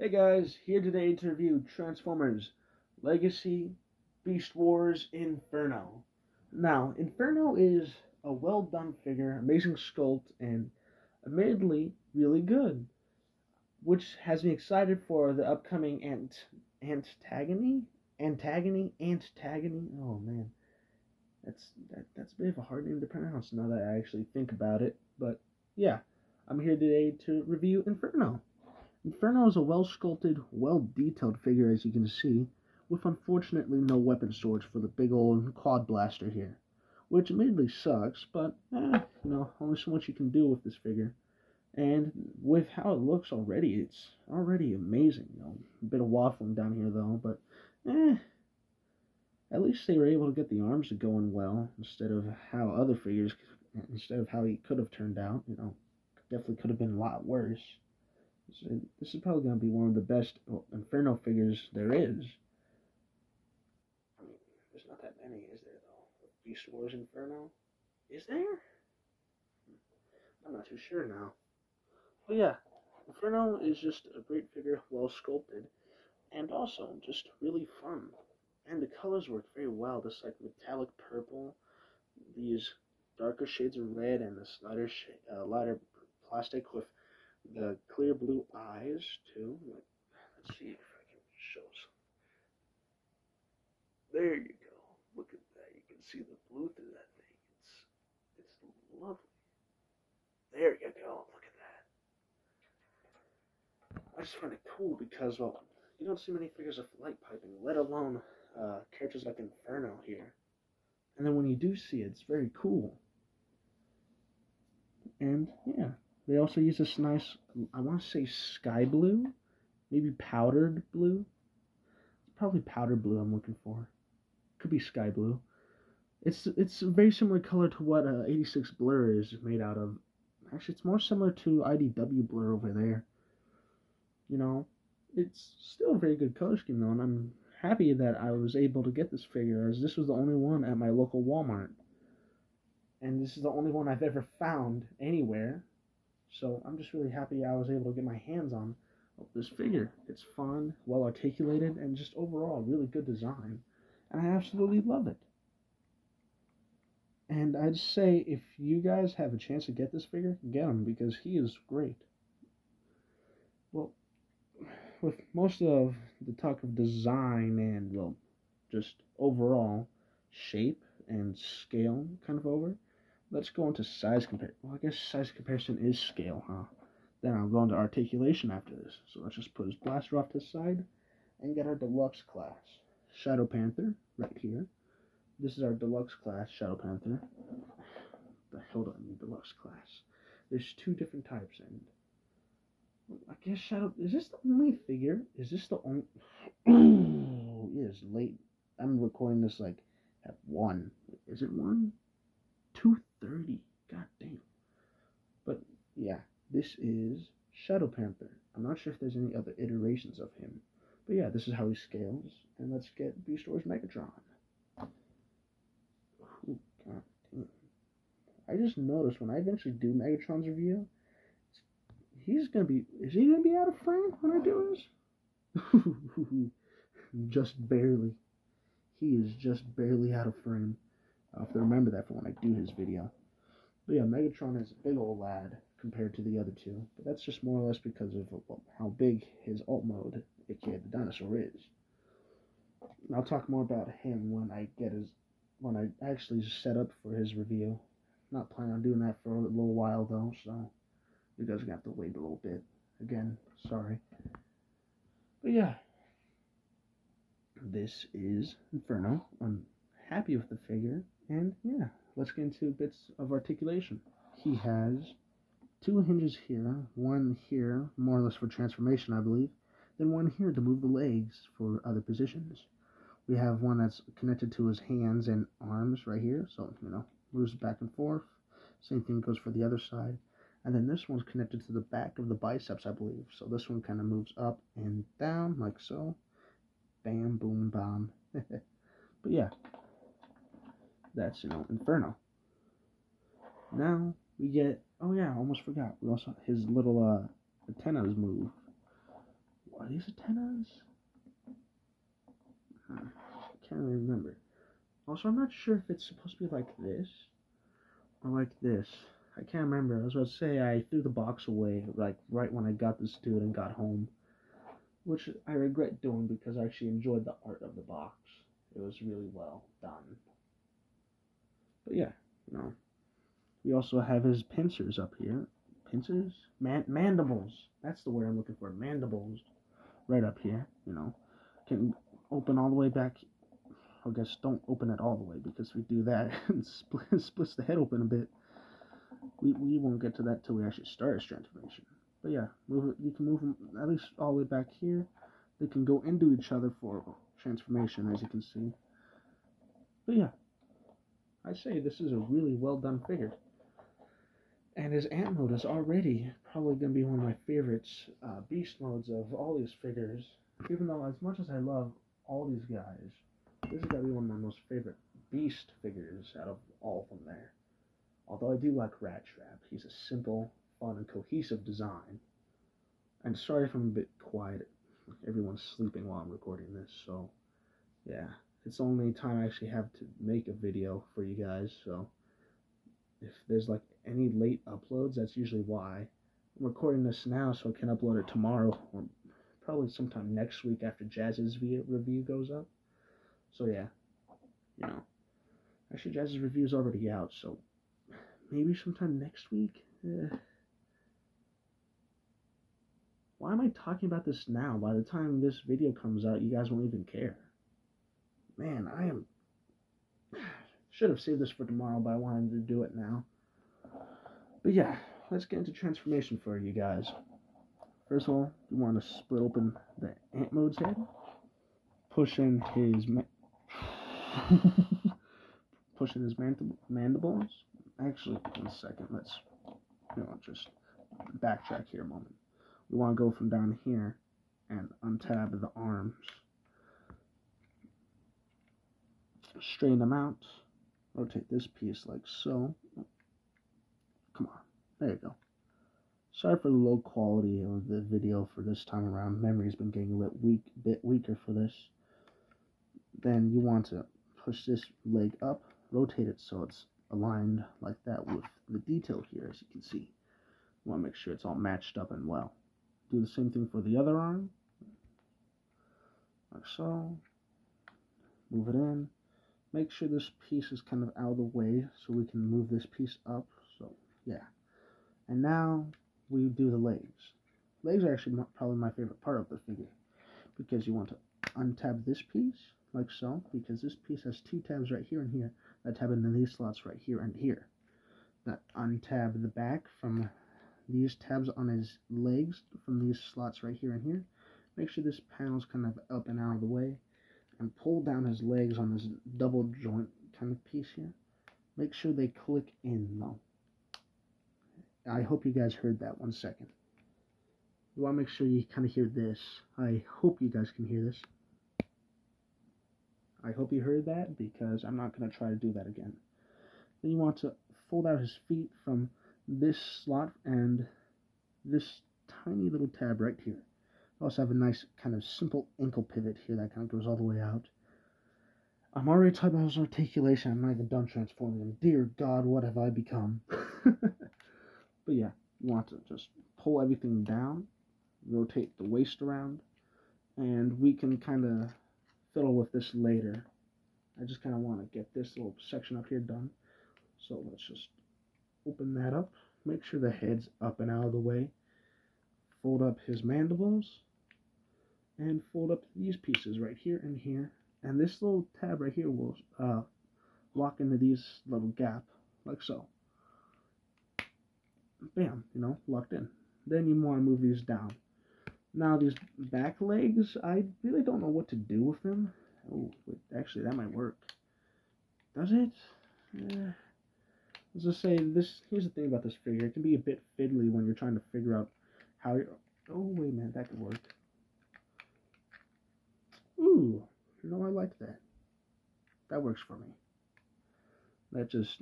Hey guys, here today to review Transformers Legacy Beast Wars Inferno. Now, Inferno is a well done figure, amazing sculpt, and admittedly really good, which has me excited for the upcoming antagony. Oh man, that's a bit of a hard name to pronounce now that I actually think about it. But yeah, I'm here today to review Inferno. Inferno is a well-sculpted, well-detailed figure, as you can see, with unfortunately no weapon storage for the big old quad blaster here, which admittedly sucks, but, only so much you can do with this figure. And with how it looks already, it's already amazing, a bit of waffling down here, though, but, at least they were able to get the arms going well, instead of how he could have turned out, definitely could have been a lot worse. So this is probably going to be one of the best Inferno figures there is. I mean, there's not that many, is there, though? Beast Wars Inferno? Is there? I'm not too sure now. But yeah, Inferno is just a great figure, well sculpted, and also just really fun. And the colors work very well. This like metallic purple, these darker shades of red, and this lighter plastic with the clear blue eyes too. Let's see if I can show some. There you go. Look at that. You can see the blue through that thing. It's lovely. There you go. Look at that. I just find it cool because, well, you don't see many figures of light piping, let alone characters like Inferno here. And then when you do see it, it's very cool. And yeah. They also use this nice, I want to say sky blue, maybe powdered blue. It's probably powdered blue I'm looking for. Could be sky blue. It's a very similar color to what 86 Blur is made out of. Actually, it's more similar to IDW Blur over there. It's still a very good color scheme though, and I'm happy that I was able to get this figure, as this was the only one at my local Walmart. And this is the only one I've ever found anywhere. So I'm just really happy I was able to get my hands on this figure. It's fun, well articulated, and just overall really good design. And I absolutely love it. And I'd say if you guys have a chance to get this figure, get him, because he is great. Well, with most of the talk of design and, well, just overall shape and scale kind of over, let's go into size comparison. Well, I guess size comparison is scale, huh? Then I'll go into articulation after this. So let's just put his blaster off to the side and get our deluxe class. Shadow Panther, right here. This is our deluxe class, Shadow Panther. The hell do I mean deluxe class? There's two different types, and I guess is this the only figure? Is this the only... Oh, it is late. I'm recording this like at 1. Is it 1? 2:30. God damn. But yeah, this is Shadow Panther. I'm not sure if there's any other iterations of him. But yeah, this is how he scales. And let's get Beast Wars Megatron. Ooh, god damn. I just noticed when I eventually do Megatron's review, is he gonna be out of frame when I do this? Just barely. He is just barely out of frame. I'll have to remember that for when I do his video. But yeah, Megatron is a big old lad compared to the other two. But that's just more or less because of how big his alt mode, aka the dinosaur, is. And I'll talk more about him when I actually set up for his review. Not planning on doing that for a little while though, so you guys are gonna have to wait a little bit. Again, sorry. But yeah. This is Inferno. I'm happy with the figure. And yeah, let's get into bits of articulation. He has 2 hinges here, one here, more or less for transformation, I believe, then one here to move the legs for other positions. We have one that's connected to his hands and arms right here, so, moves back and forth. Same thing goes for the other side. And then this one's connected to the back of the biceps, I believe. So this one kind of moves up and down, like so. Bam, boom, bam. But yeah. That's, Inferno. Now, we get, oh yeah, I almost forgot. We also, his little antennas move. these antennas? I can't really remember. Also, I'm not sure if it's supposed to be like this or like this. I can't remember. I was about to say I threw the box away like right when I got this to it and got home, which I regret doing because I actually enjoyed the art of the box. It was really well done. But yeah, you know, we also have his pincers up here. Pincers? Mandibles. That's the word I'm looking for. Mandibles. Right up here, you know. Can open all the way back. I guess don't open it all the way, because if we do that, it splits the head open a bit. We won't get to that till we actually start his transformation. But yeah, you can move them at least all the way back here. They can go into each other for transformation, as you can see. But yeah, I say this is a really well done figure. And his ant mode is already probably going to be one of my favorites beast modes of all these figures. Even though as much as I love all these guys, this is going to be one of my most favorite beast figures out of all of them there. Although I do like Rat Trap. He's a simple, fun, and cohesive design. And sorry if I'm a bit quiet. Everyone's sleeping while I'm recording this, so yeah. It's the only time I actually have to make a video for you guys, so if there's like any late uploads, that's usually why. I'm recording this now so I can upload it tomorrow, or probably sometime next week after Jazz's review goes up. So yeah, you know. Actually, Jazz's review is already out, so maybe sometime next week? Why am I talking about this now? By the time this video comes out, you guys won't even care. Man, I am... Should have saved this for tomorrow, but I wanted to do it now. But yeah, let's get into transformation for you guys. First of all, you want to split open the ant mode's head. Push in his... push in his mandibles. Actually, one second, let's just backtrack here a moment. We want to go from down here and untab the arms. Straighten them out. Rotate this piece like so. Come on. There you go. Sorry for the low quality of the video for this time around. Memory's been getting a bit weaker for this. Then you want to push this leg up, rotate it so it's aligned like that with the detail here, as you can see. You want to make sure it's all matched up and well. Do the same thing for the other arm. Like so. Move it in. Make sure this piece is kind of out of the way so we can move this piece up. So, yeah. And now we do the legs. Legs are actually probably my favorite part of the figure, because you want to untab this piece like so, because this piece has two tabs right here and here that tab into these slots right here and here. Now untab the back from these tabs on his legs from these slots right here and here. Make sure this panel's kind of up and out of the way, and pull down his legs on this double joint kind of piece here. Make sure they click in though. I hope you guys heard that. 1 second. You want to make sure you kind of hear this. I hope you guys can hear this. I hope you heard that, because I'm not going to try to do that again. Then you want to fold out his feet from this slot and this tiny little tab right here. You also have a nice kind of simple ankle pivot here that kind of goes all the way out. I'm already talking about his articulation. I'm not even done transforming him. Dear God, what have I become? But yeah, you want to just pull everything down, rotate the waist around, and we can kind of fiddle with this later. I just kind of want to get this little section up here done. So let's just open that up. Make sure the head's up and out of the way. Fold up his mandibles. And fold up these pieces right here and here. And this little tab right here will lock into these little gap, like so. Bam, locked in. Then you want to move these down. Now these back legs, I really don't know what to do with them. Oh, wait, actually that might work. Does it? Let's just say this. Here's the thing about this figure. It can be a bit fiddly when you're trying to figure out how you're... Oh, wait a minute, that could work. Ooh, I like that. That works for me. Let's just,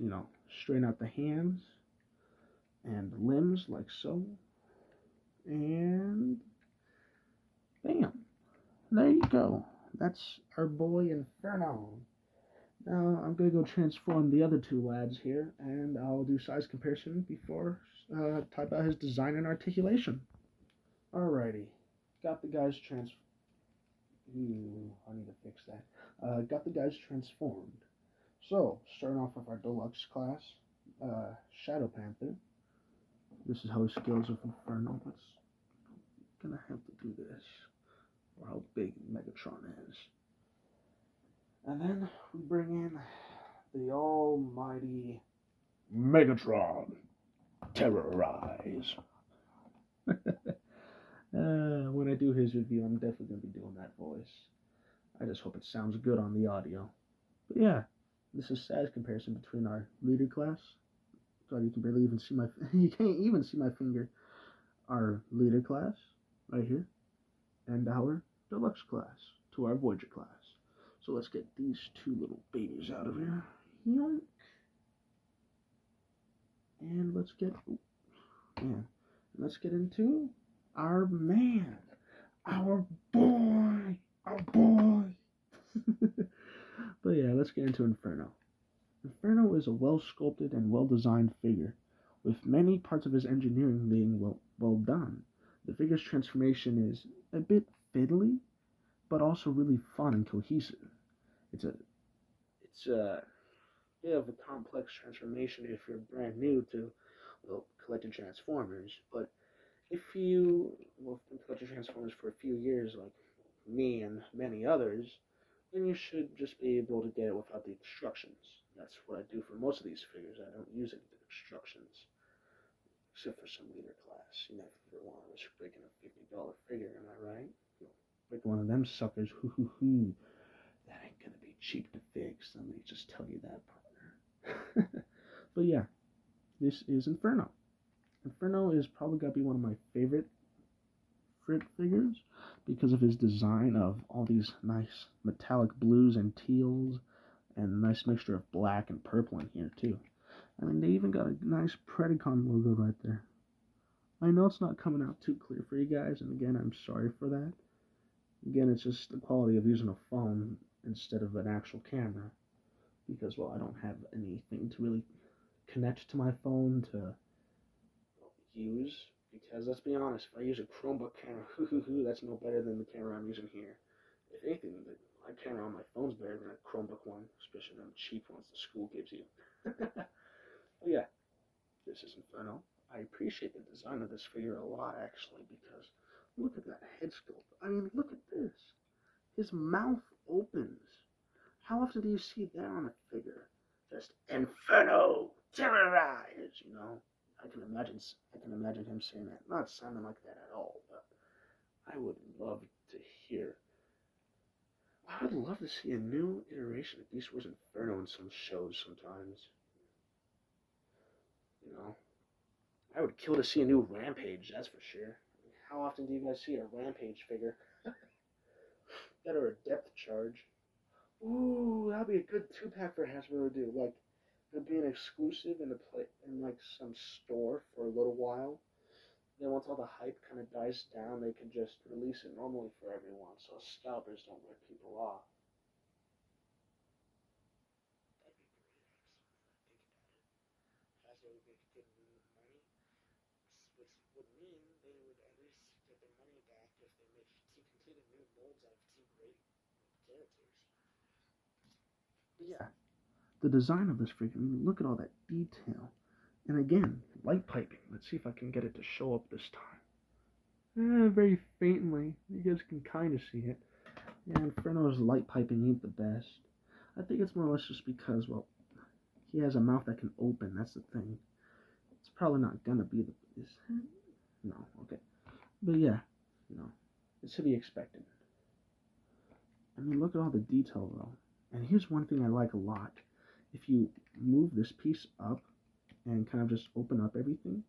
straighten out the hands and limbs like so. And... bam. there you go. That's our boy Inferno. Now I'm going to go transform the other two lads here, and I'll do size comparison before type out his design and articulation. Alrighty, got the guys I need to fix that. Got the guys transformed. So, starting off with our deluxe class, Shadow Panther. This is how he scales with Inferno. Let's gonna have to do this, or how big Megatron is. And then we bring in the almighty Megatron. Terrorize. When I do his review, I'm definitely going to be doing that voice. I just hope it sounds good on the audio. But yeah, this is size comparison between our leader class. God, you can barely even see you can't even see my finger. Our leader class, right here, and our deluxe class to our Voyager class. So let's get these two little babies out of here. Yoink. And let's get into our man, our boy. But yeah, let's get into Inferno. Inferno is a well-sculpted and well-designed figure, with many parts of his engineering being well done. The figure's transformation is a bit fiddly, but also really fun and cohesive. It's a bit of a complex transformation if you're brand new to collecting Transformers, but if you been collecting Transformers for a few years, like me and many others, then you should just be able to get it without the instructions. That's what I do for most of these figures. I don't use any instructions, except for some leader class. You never want to risk breaking a $50 figure, am I right? Break one of them suckers, hoo. That ain't gonna be cheap to fix. Let me just tell you that, partner. But yeah, this is Inferno. Inferno is probably gonna be one of my favorite Frit figures because of his design of all these nice metallic blues and teals, and a nice mixture of black and purple in here too. I mean, they even got a nice Predacon logo right there. I know it's not coming out too clear for you guys, and again, I'm sorry for that. Again, it's just the quality of using a phone instead of an actual camera, because, well, I don't have anything to really connect to my phone to use, because let's be honest, if I use a Chromebook camera, that's no better than the camera I'm using here. If anything, my camera on my phone's better than a Chromebook one, especially them cheap ones the school gives you. But yeah, this is Inferno. I appreciate the design of this figure a lot, actually, because look at that head sculpt. I mean, look at this. His mouth opens. How often do you see that on a figure? Just Inferno, terrorize, you know? I can imagine him saying that. Not sounding like that at all, but I would love to hear. I would love to see a new iteration of Beast Wars Inferno in some shows sometimes. You know? I would kill to see a new Rampage, that's for sure. I mean, how often do you guys see a Rampage figure? That or a depth charge. Ooh, that'd be a good 2-pack for Hasbro to do. Like, it'd be an exclusive in like some store for a little while. Then once all the hype kind of dies down, they can just release it normally for everyone, so scalpers don't rip people off. That'd be great, actually. Think about it. Hasbro would make good money, which would mean they would at least get their money back if they make completed new molds out of two great characters. But yeah, the design of this figure, I mean, look at all that detail. And again, light piping. Let's see if I can get it to show up this time. Very faintly. You guys can kind of see it. Yeah, Inferno's light piping ain't the best. I think it's more or less just because, well, he has a mouth that can open. That's the thing. It's probably not gonna be no, okay. But yeah, you know, it's to be expected. I mean, look at all the detail, though. And here's one thing I like a lot. If you move this piece up and kind of just open up everything,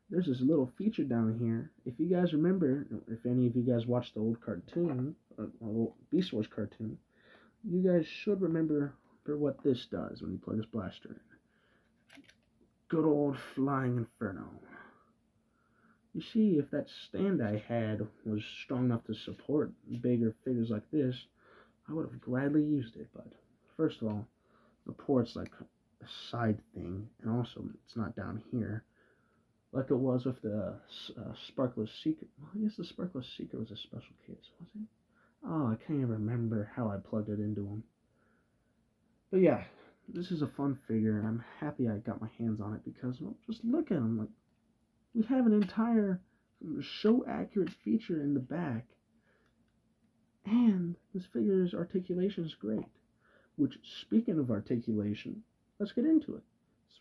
there's this little feature down here. If you guys remember, if any of you guys watched the old cartoon, old Beast Wars cartoon, you guys should remember what this does when you plug this blaster in. Good old Flying Inferno. You see, if that stand I had was strong enough to support bigger figures like this, I would have gladly used it. But first of all, the port's like a side thing, and also it's not down here like it was with the Sparkless Secret. Well, I guess the Sparkless Secret was a special case, was it? Oh, I can't even remember how I plugged it into them. But yeah, this is a fun figure, and I'm happy I got my hands on it because, well, just look at them. Like, we have an entire show accurate feature in the back, and this figure's articulation is great. Which, speaking of articulation, let's get into it.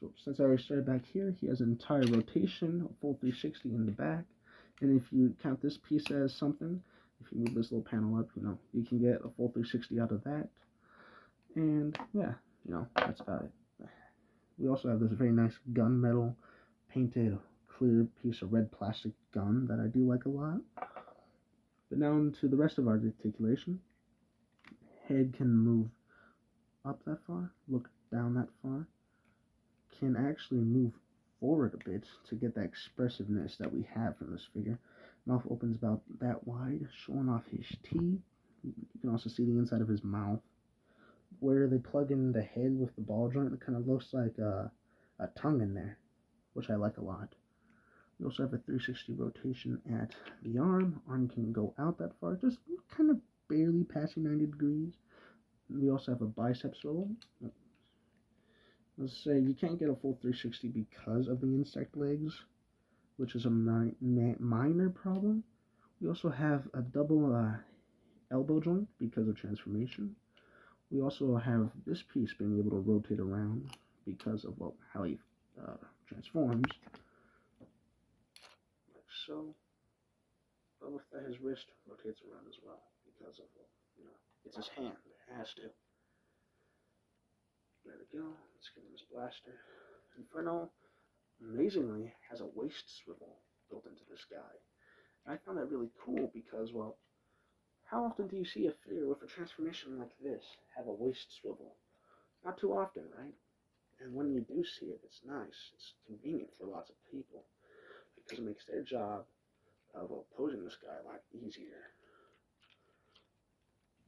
So, since I already started back here, he has an entire rotation, a full 360 in the back, and if you count this piece as something, if you move this little panel up, you can get a full 360 out of that, and yeah, that's about it. We also have this very nice gunmetal painted clear piece of red plastic gun that I do like a lot. But now into the rest of our articulation. Head can move up that far, look down that far, can actually move forward a bit to get that expressiveness that we have from this figure. Mouth opens about that wide, showing off his teeth. You can also see the inside of his mouth. Where they plug in the head with the ball joint, it kind of looks like a tongue in there, which I like a lot. We also have a 360 rotation at the arm. Arm can go out that far, just kind of barely passing 90 degrees. We also have a bicep swivel. Let's say you can't get a full 360 because of the insect legs, which is a minor problem. We also have a double elbow joint because of transformation. We also have this piece being able to rotate around because of how he transforms. Like so. But with that, his wrist rotates around as well because of, it's his hand. It has to. There we go. Let's get him his blaster. Inferno, amazingly, has a waist swivel built into this guy. And I found that really cool because, well, how often do you see a figure with a transformation like this have a waist swivel? Not too often, right? And when you do see it, it's nice. It's convenient for lots of people because it makes their job of posing this guy a lot easier.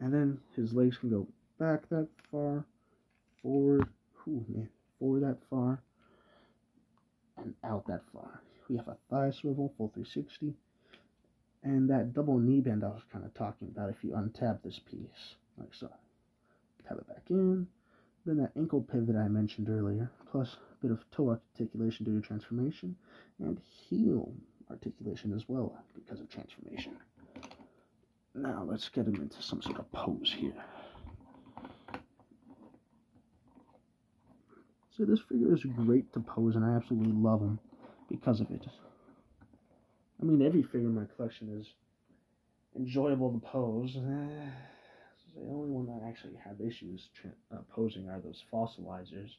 And then his legs can go back that far, forward, forward that far, and out that far. We have a thigh swivel, full 360, and that double knee bend I was kind of talking about if you untap this piece, like so. Tap it back in, then that ankle pivot I mentioned earlier, plus a bit of toe articulation due to transformation, and heel articulation as well because of transformation. Now let's get him into some sort of pose here. So this figure is great to pose, and I absolutely love him because of it. I mean, every figure in my collection is enjoyable to pose. The only one that actually have issues posing are those fossilizers.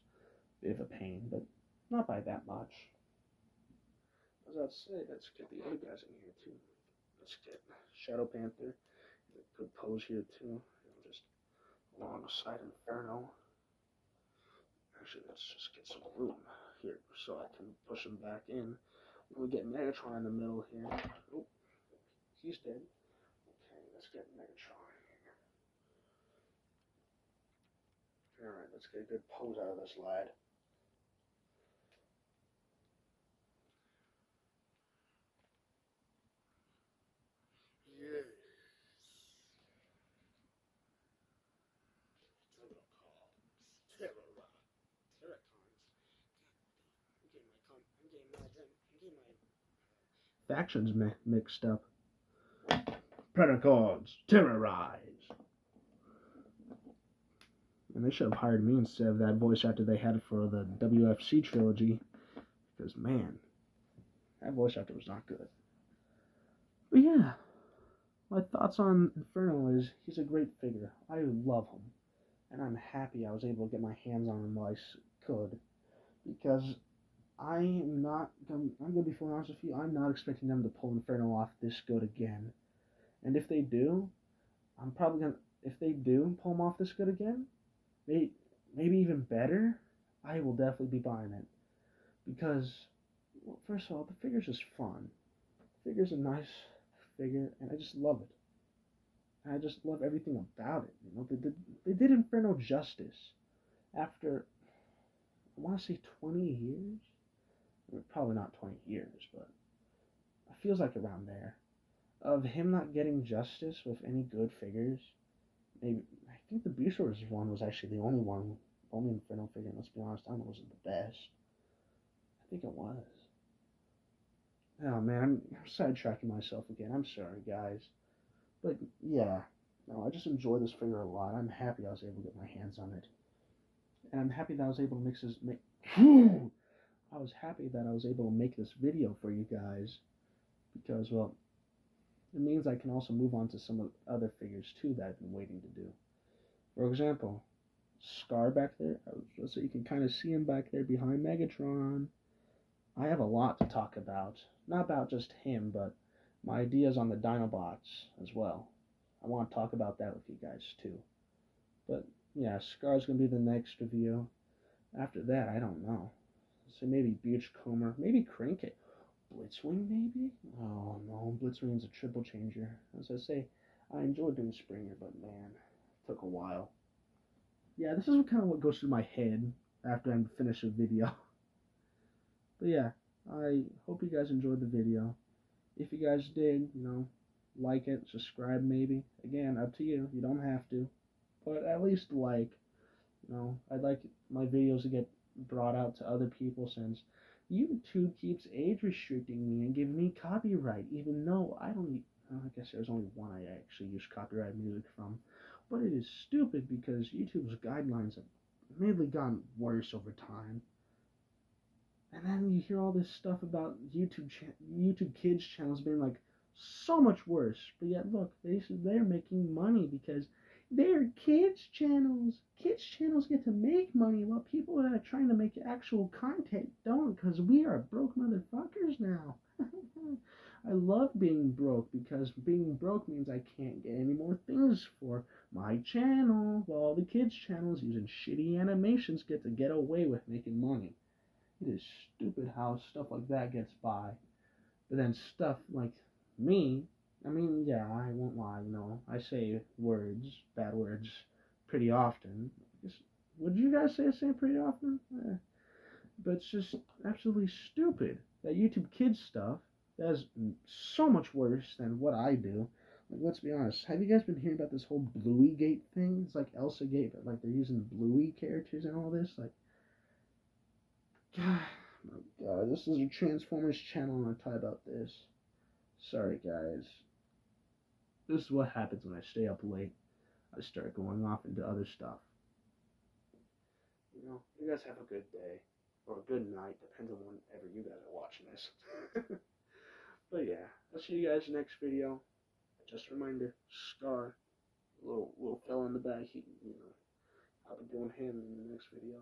Bit of a pain, but not by that much. As I'd say, let's get the other guys in here too. Let's get Shadow Panther. Good pose here too. Just alongside Inferno. Actually, let's just get some room here so I can push him back in. We get Megatron in the middle here. Oh, he's dead. Okay, let's get Megatron. Alright, let's get a good pose out of this lad. Yes. Factions mixed up. Predacons, terrorize. And they should have hired me instead of that voice actor they had for the WFC trilogy. Because, man, that voice actor was not good. But yeah, my thoughts on Inferno is he's a great figure. I love him. And I'm happy I was able to get my hands on him while I could. Because I'm going to be fully honest with you, I'm not expecting them to pull Inferno off this good again. And if they do, I'm probably going to, if they do pull him off this good again, maybe even better, I will definitely be buying it. Because, well, first of all, the figure's just fun. Figure's a nice figure, and I just love it. And I just love everything about it. You know, they did Inferno justice after, I want to say, 20 years. I mean, probably not 20 years, but it feels like around there, of him not getting justice with any good figures. Maybe I think the Beast Wars one was actually the only Inferno figure. Let's be honest, I don't know, was it the best? I think it was. Oh man, I'm sidetracking myself again. I'm sorry, guys. But yeah, no, I just enjoy this figure a lot. I'm happy I was able to get my hands on it, and I'm happy that I was able to I was happy that I was able to make this video for you guys because, well, it means I can also move on to some of the other figures too that I've been waiting to do. For example, Scar back there, so you can kind of see him back there behind Megatron. I have a lot to talk about. Not about just him, but my ideas on the Dinobots as well. I want to talk about that with you guys too. But yeah, Scar's going to be the next review. After that, I don't know. So maybe Beachcomber, maybe Crankit. Blitzwing, maybe? Oh no, Blitzwing's a triple changer. As I say, I enjoyed doing Springer, but man, it took a while. Yeah, this is kind of what goes through my head after I finish a video. But yeah, I hope you guys enjoyed the video. If you guys did, you know, like it, subscribe maybe. Again, up to you. You don't have to. But at least like. You know, I'd like my videos to get brought out to other people since YouTube keeps age restricting me and giving me copyright, even though I don't. I guess there's only one I actually use copyright music from, but it is stupid because YouTube's guidelines have mainly gotten worse over time. And then you hear all this stuff about YouTube Kids channels being like so much worse, but yet look, they're making money because they're kids channels. Kids channels get to make money while people that are trying to make actual content don't, because we are broke motherfuckers now. I love being broke because being broke means I can't get any more things for my channel, while all the kids channels using shitty animations get away with making money. It is stupid how stuff like that gets by. But then stuff like me, I mean, yeah, I won't lie, you know, I say bad words, pretty often. Would you guys say the same pretty often? But it's just absolutely stupid that YouTube Kids stuff that is so much worse than what I do. Like, let's be honest, have you guys been hearing about this whole Bluey Gate thing? It's like Elsa Gate, but like they're using Bluey characters and all this. Like, God, my God, this is a Transformers channel and I talk about this. Sorry, guys. This is what happens when I stay up late. I start going off into other stuff. You know, you guys have a good day. Or a good night, depends on whenever you guys are watching this. But yeah, I'll see you guys next video. Just a reminder, Scar, little fella in the back, you know, I'll be doing him in the next video.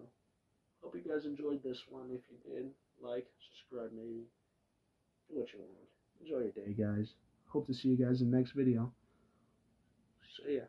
Hope you guys enjoyed this one. If you did, like, subscribe maybe. Do what you want. Enjoy your day, guys. Hope to see you guys in the next video. So yeah.